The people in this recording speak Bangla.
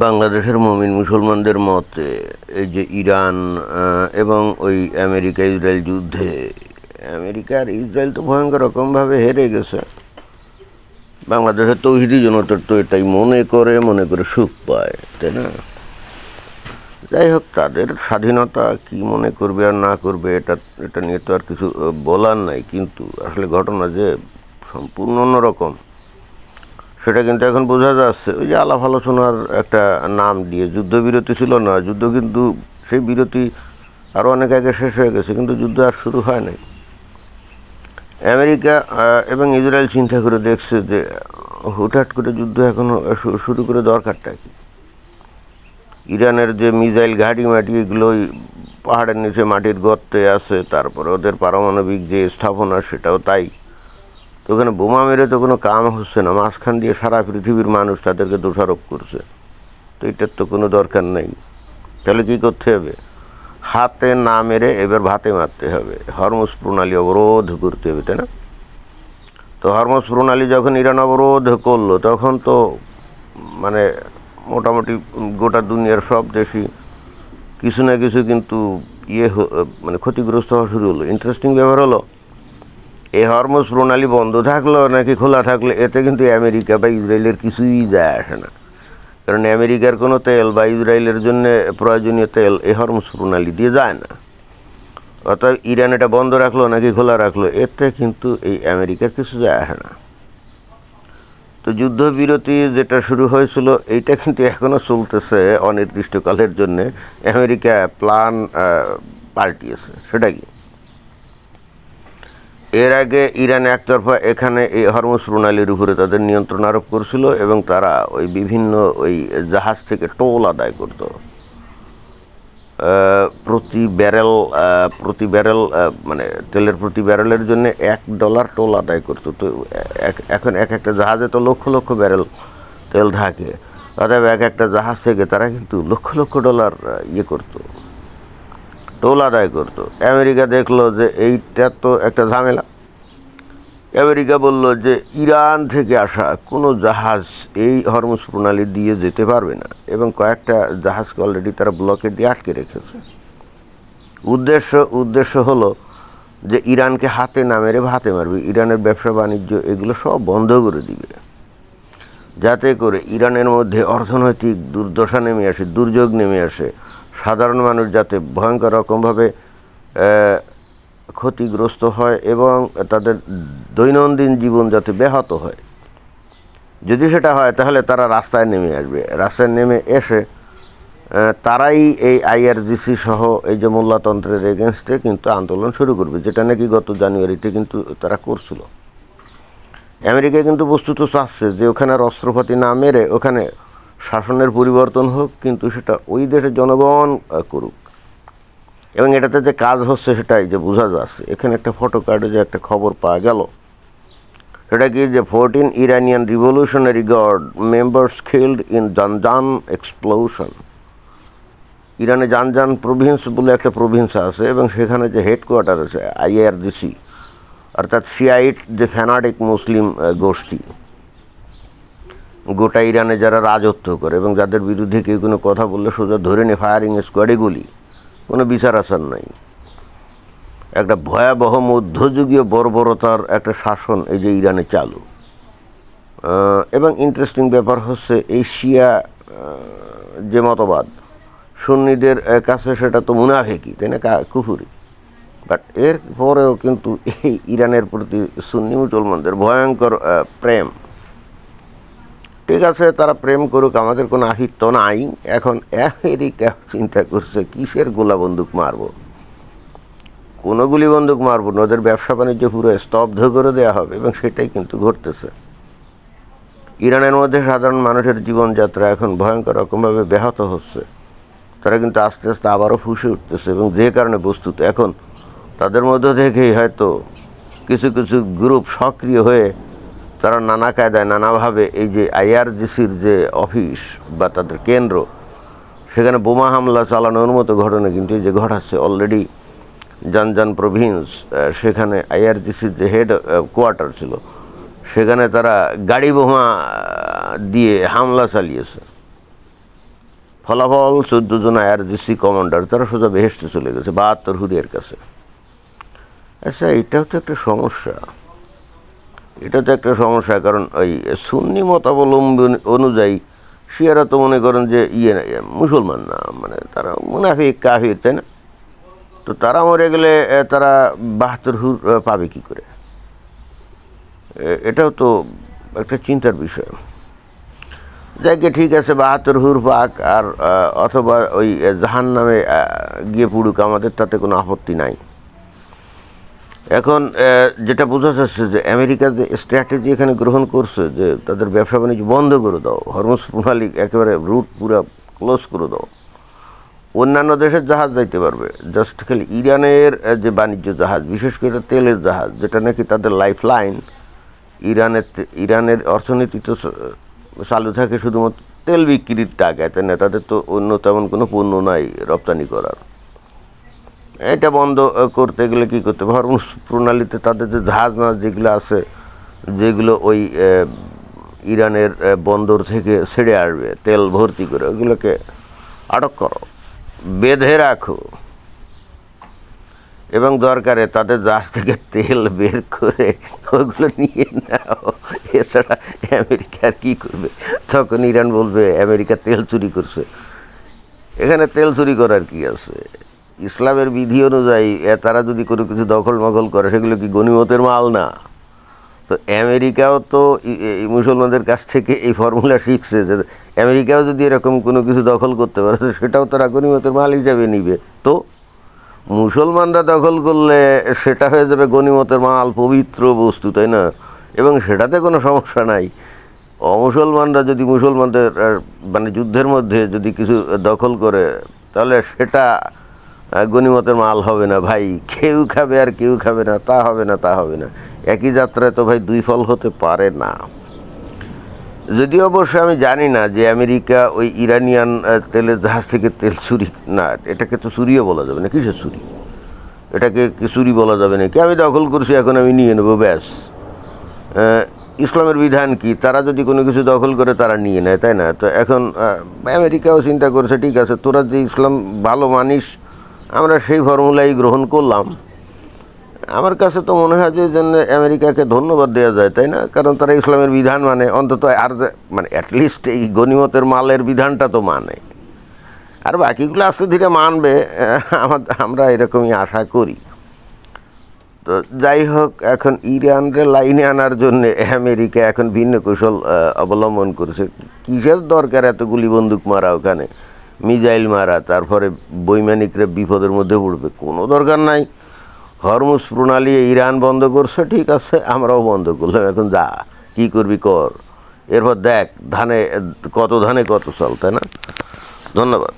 বাংলাদেশের মুমিন মুসলমানদের মতে এই যে ইরান এবং ওই আমেরিকা ইসরায়েল যুদ্ধে আমেরিকা আর ইসরায়েল তো ভয়ঙ্কর রকমভাবে হেরে গেছে। বাংলাদেশের তৌহিদি জনতার তো এটাই মনে করে সুখ পায়, তাই না? যাই হোক, তাদের স্বাধীনতা কি মনে করবে আর না করবে এটা নিয়ে তো আর কিছু বলার নাই, কিন্তু আসলে ঘটনা যে সম্পূর্ণ অন্যরকম সেটা কিন্তু এখন বোঝা যাচ্ছে। ওই যে আলাপ আলোচনার একটা নাম দিয়ে যুদ্ধবিরতি ছিল না, যুদ্ধ কিন্তু সেই বিরতি আরও অনেক আগে শেষ হয়ে গেছে, কিন্তু যুদ্ধ আর শুরু হয় নাই। আমেরিকা এবং ইসরায়েল চিন্তা করে দেখছে যে হুটহাট করে যুদ্ধ এখনও শুরু করে দরকারটা কি। ইরানের যে মিসাইল ঘাঁটি মাটি এগুলোই পাহাড়ের নিচে মাটির গর্তে আছে, তারপরে ওদের পারমাণবিক যে স্থাপনা সেটাও তাই। তো ওখানে বোমা মেরে তো কোনো কাম হচ্ছে না, মাঝখান দিয়ে সারা পৃথিবীর মানুষ তাদেরকে দোষারোপ করছে। তো এটার তো কোনো দরকার নেই। তাহলে কী করতে হবে? হাতে না মেরে এবার ভাতে মারতে হবে, হরমুজ প্রণালী অবরোধ করতে হবে, তাই না? তো হরমুজ প্রণালী যখন ইরান অবরোধ করলো তখন তো মানে মোটামুটি গোটা দুনিয়ার সব দেশই কিছু না কিছু কিন্তু মানে ক্ষতিগ্রস্ত হওয়া শুরু হলো। ইন্টারেস্টিং ব্যাপার হলো, এই হরমুজ প্রণালী বন্ধ থাকলো নাকি খোলা থাকলো এতে কিন্তু আমেরিকা বা ইসরায়েলের কিছুই যায় আসে না, কারণ আমেরিকার কোনো তেল বা ইসরায়েলের জন্য প্রয়োজনীয় তেল এই হরমুজ প্রণালী দিয়ে যায় না। অর্থাৎ ইরান এটা বন্ধ রাখলো নাকি খোলা রাখলো এতে কিন্তু এই আমেরিকার কিছু যায় আসে না। তো যুদ্ধবিরতি যেটা শুরু হয়েছিল এইটা কিন্তু এখনও চলতেছে অনির্দিষ্টকালের জন্যে। আমেরিকা প্ল্যান পাল্টিয়েছে। সেটা কি? এর আগে ইরান একতরফা এখানে এই হরমুজ প্রণালীর উপরে তাদের নিয়ন্ত্রণ আরোপ করছিল এবং তারা ওই বিভিন্ন ওই জাহাজ থেকে টোল আদায় করত। প্রতি ব্যারেল মানে তেলের প্রতি ব্যারেলের জন্য $1 টোল আদায় করতো। তো এখন একটা জাহাজে তো লক্ষ লক্ষ ব্যারেল তেল থাকে, অতএব একটা জাহাজ থেকে তারা কিন্তু লক্ষ লক্ষ ডলার করতো, টোল আদায় করতো। আমেরিকা দেখলো যে এইটা তো একটা ঝামেলা। আমেরিকা বলল যে ইরান থেকে আসা কোনো জাহাজ এই হরমুজ প্রণালী দিয়ে যেতে পারবে না, এবং কয়েকটা জাহাজকে অলরেডি তারা ব্লকেট দিয়ে আটকে রেখেছে। উদ্দেশ্য হলো যে ইরানকে হাতে না মেরে ভাতে মারবে, ইরানের ব্যবসা বাণিজ্য এগুলো সব বন্ধ করে দিবে, যাতে করে ইরানের মধ্যে অর্থনৈতিক দুর্দশা নেমে আসে, দুর্যোগ নেমে আসে, সাধারণ মানুষ যাতে ভয়ঙ্কর রকমভাবে ক্ষতিগ্রস্ত হয় এবং তাদের দৈনন্দিন জীবন যাতে ব্যাহত হয়। যদি সেটা হয় তাহলে তারা রাস্তায় নেমে আসবে, রাস্তায় নেমে এসে তারাই এই IRGC সহ এই যে মোল্লাতন্ত্রের এগেনস্টে কিন্তু আন্দোলন শুরু করবে, যেটা নাকি গত জানুয়ারিতে কিন্তু তারা করছিল। আমেরিকা কিন্তু বস্তুত চাচ্ছে যে ওখানে আর অস্ত্রপাতি না মেরে ওখানে শাসনের পরিবর্তন হোক, কিন্তু সেটা ওই দেশের জনগণ করুক। এবং এটাতে যে কাজ হচ্ছে সেটাই যে বোঝা যাচ্ছে। এখানে একটা ফটো কার্ডে যে একটা খবর পাওয়া গেল, সেটা কি যে 14 Iranian revolutionary guard members killed in Zanjan explosion. ইরানে জানজান প্রভিন্স বলে একটা প্রভিন্স আছে এবং সেখানে যে হেডকোয়ার্টার আছে IRGC, অর্থাৎ শিয়াইট যে ফ্যানাটিক মুসলিম গোষ্ঠী গোটা ইরানে যারা রাজত্ব করে এবং যাদের বিরুদ্ধে কেউ কোনো কথা বললে সোজা ধরে নিয়ে ফায়ারিং স্কোয়াডে গুলি, কোনো বিচার আচার নাই। একটা ভয়াবহ মধ্যযুগীয় বর্বরতার একটা শাসন এই যে ইরানে চালু। এবং ইন্টারেস্টিং ব্যাপার হচ্ছে এই শিয়া যে মতবাদ সুন্নিদের কাছে সেটা তো মুনাফিকি, তাই না, কুফুরি। বাট এর পরেও কিন্তু এই ইরানের প্রতি সুন্নি মুসলমানদের ভয়ঙ্কর প্রেম। ঠিক আছে, তারা প্রেম করুক, আমাদের কোনো আহিত্য নাই। এখন আমেরিকা চিন্তা করছে কিসের গোলা বন্দুক মারবো, কোনো গুলি বন্দুক মারব না, ওদের ব্যবসা বাণিজ্য পুরো স্তব্ধ করে দেওয়া হবে, এবং সেটাই কিন্তু ঘটতেছে। ইরানের মধ্যে সাধারণ মানুষের জীবনযাত্রা এখন ভয়ঙ্কর রকমভাবে ব্যাহত হচ্ছে। তারা কিন্তু আস্তে আস্তে আবারও ফুঁসে উঠতেছে, এবং যে কারণে বস্তুত এখন তাদের মধ্য থেকেই হয়তো কিছু কিছু গ্রুপ সক্রিয় হয়ে তারা নানা কায়দায় নানাভাবে এই যে IRGCর যে অফিস বা তাদের কেন্দ্র সেখানে বোমা হামলা চালানোর মতো ঘটনা কিন্তু এই যে ঘটাচ্ছে। অলরেডি জানজান প্রভিন্স, সেখানে IRGCর যে হেড কোয়ার্টার ছিল সেখানে তারা গাড়ি বোমা দিয়ে হামলা চালিয়েছে। ফলাফল 14 জন IRGC কমান্ডার তারা সোজা বেহেশতে চলে গেছে 72 হুরিয়ার কাছে। আচ্ছা, এটাও তো একটা সমস্যা, কারণ ওই সুন্নি মতাবলম্বী অনুযায়ী শিয়ারা তো মনে করেন যে মুসলমান না, মানে তারা মুনাফিক কাফির, তাই না? তো তারা মরে গেলে তারা 72 হুর পাবে কী করে? এটাও তো একটা চিন্তার বিষয়। যাকে ঠিক আছে 72 হুর পাক, আর অথবা ওই জাহান্নামে গিয়ে পুড়ুক, আমাদের তাতে কোনো আপত্তি নাই। এখন যেটা বোঝা যাচ্ছে যে আমেরিকা যে স্ট্র্যাটেজি এখানে গ্রহণ করছে যে তাদের ব্যবসা বাণিজ্য বন্ধ করে দাও, হরমুজ প্রণালী একেবারে রুট পুরো ক্লোজ করে দাও, অন্যান্য দেশের জাহাজ যাইতে পারবে, জাস্ট খালি ইরানের যে বাণিজ্য জাহাজ, বিশেষ করে তেলের জাহাজ, যেটা নাকি তাদের লাইফ লাইন। ইরানের অর্থনীতি তো চালু থাকে শুধুমাত্র তেল বিক্রির টাকায়, তাই না? তাদের তো অন্য তেমন কোনো পণ্য নাই রপ্তানি করার। এটা বন্ধ করতে গেলে কী করতে হবে? হরমুজ প্রণালীতে তাদের যে জাহাজ মাছ যেগুলো আছে, যেগুলো ওই ইরানের বন্দর থেকে ছেড়ে আসবে তেল ভর্তি করে, ওগুলোকে আটক করো, বেঁধে রাখো, এবং দরকারে তাদের জাহাজ থেকে তেল বের করে ওগুলো নিয়ে নাও। এছাড়া আমেরিকা আর কী করবে? তখন ইরান বলবে আমেরিকা তেল চুরি করছে। এখানে তেল চুরি করার কি আছে? ইসলামের বিধি অনুযায়ী তারা যদি কোনো কিছু দখল মখল করে, সেগুলো কি গনিমতের মাল না? তো আমেরিকাও তো মুসলমানদের কাছ থেকে এই ফর্মুলা শিখছে যে আমেরিকাও যদি এরকম কোনো কিছু দখল করতে পারে, সেটাও তারা গনিমতের মাল হিসাবে নিবে। তো মুসলমানরা দখল করলে সেটা হয়ে যাবে গনিমতের মাল, পবিত্র বস্তু, তাই না? এবং সেটাতে কোনো সমস্যা নাই। অমুসলমানরা যদি মুসলমানদের মানে যুদ্ধের মধ্যে যদি কিছু দখল করে, তাহলে সেটা গনিমতের মাল হবে না ভাই। কেউ খাবে আর কেউ খাবে না, তা হবে না। একই যাত্রায় তো ভাই দুই ফল হতে পারে না। যদিও অবশ্য আমি জানি না যে আমেরিকা ওই ইরানিয়ান তেলের জাহাজ থেকে তেল চুরি, না এটাকে তো চুরিও বলা যাবে না। কিসের চুরি? এটাকে কি চুরি বলা যাবে নাকি? আমি দখল করছি, এখন আমি নিয়ে নেবো, ব্যাস। ইসলামের বিধান কি? তারা যদি কোনো কিছু দখল করে তারা নিয়ে নেয়, তাই না? তো এখন আমেরিকাও চিন্তা করছে, ঠিক আছে, তোরা যে ইসলাম ভালো মানিস, আমরা সেই ফর্মুলাই গ্রহণ করলাম। আমার কাছে তো মনে হয় যে আমেরিকাকে ধন্যবাদ দেওয়া যায়, তাই না? কারণ তারা ইসলামের বিধান মানে, অন্তত আর মানে অ্যাটলিস্ট এই গনিমতের মালের বিধানটা তো মানে, আর বাকিগুলো আস্তে ধীরে মানবে, আমরা এরকমই আশা করি। তো যাই হোক, এখন ইরানরে লাইনে আনার জন্য আমেরিকা এখন ভিন্ন কৌশল অবলম্বন করেছে। কিসের দরকার এত গুলি বন্দুক মারা, ওখানে মিসাইল মারা, তারপরে বৈমানিকরা বিপদের মধ্যে পড়বে? কোনো দরকার নাই। হরমুজ প্রণালী ইরান বন্ধ করছে, ঠিক আছে, আমরাও বন্ধ করলাম, এখন যা কী করবি কর, এরপর দেখ ধানে কত চাল, তাই না? ধন্যবাদ।